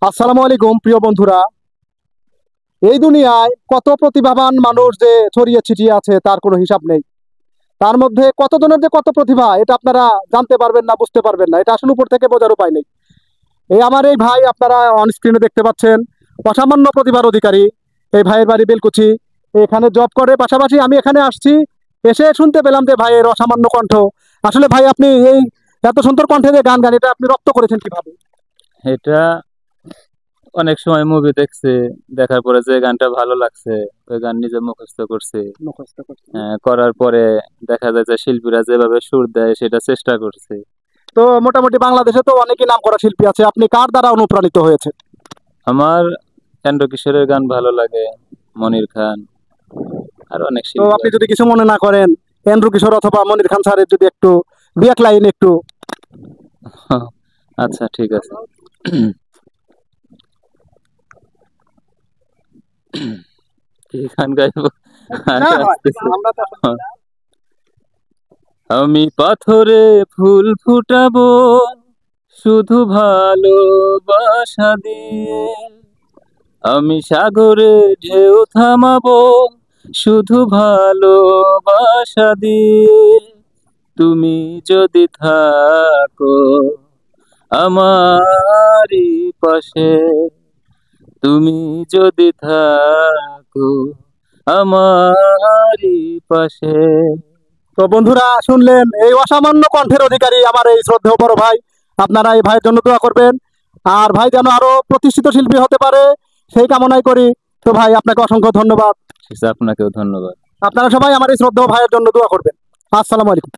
আসসালামু আলাইকুম প্রিয় বন্ধুরা। এই দুনিয়ায় কত প্রতিভাবান মানুষ যে ছড়িয়ে ছিটিয়ে আছে তার কোনো হিসাব নেই। তার মধ্যে কতজনের যে কত প্রতিভা এটা আপনারা জানতে পারবেন না, বুঝতে পারবেন না, এটা আসলে উপর থেকে বোঝার উপায় নেই। আমার এই ভাই আপনারা অন স্ক্রিনে দেখতে পাচ্ছেন, অসামান্য প্রতিভার অধিকারী। এই ভাইয়ের বাড়ি বেলকুচি, এখানে জব করে। পাশাপাশি আমি এখানে আসছি, এসে শুনতে পেলাম যে ভাইয়ের অসামান্য কণ্ঠ। আসলে ভাই আপনি এই এত সুন্দর কণ্ঠে যে গান গান, এটা আপনি রপ্ত করেছেন কিভাবে? এটা অনেক সময় মুভি দেখছি, দেখার পরে যে গানটা ভালো লাগছে ওই গান নিজে মুখস্থ করছি। মুখস্থ করছেন? করার পরে দেখা যায় যে শিল্পীরা যেভাবে সুর দেয় সেটা চেষ্টা করছি। তো মোটামুটি বাংলাদেশে তো অনেকই নাম করা শিল্পী আছে, আপনি কার দ্বারা অনুপ্রাণিত হয়েছে? আমার এন্ড্র কিশোরের গান ভালো লাগে, মনির খান, আর অনেক তো শিল্পী আপনি আছে। যদি কিছু মনে না করেন, এন্ড্রু কিশোর অথবা মনির খান স্যারের যদি একটু দুই এক লাইন একটু। আচ্ছা, ঠিক আছে। কি গান গাইবো? যা আগে হয়, আসতেছে। আমরা তো আসলে- আমি পাথরে ফুল ফুটাবো শুধু ভালোবাসা দিয়ে, আমি সাগরে ঢেউ থামাবো শুধু ভালোবাসা দিয়ে। তুমি যদি থাকো আমারই পাশে, তুমি যদি থাকো আমারই পাশে। তো বন্ধুরা শুনলেন, এই অসামান্য কণ্ঠের অধিকারী আমার এই শ্রদ্ধেয় বড় ভাই। আপনারা এই ভাইয়ের জন্য দোয়া করবেন, আর ভাই যেন আরো প্রতিষ্ঠিত শিল্পী হতে পারে সেই কামনাই করি। তো ভাই আপনাকে অসংখ্য ধন্যবাদ। আপনাকেও ধন্যবাদ। আপনারা সবাই আমার এই শ্রদ্ধেয় ভাইয়ের জন্য দোয়া করবেন। আসসালামু আলাইকুম।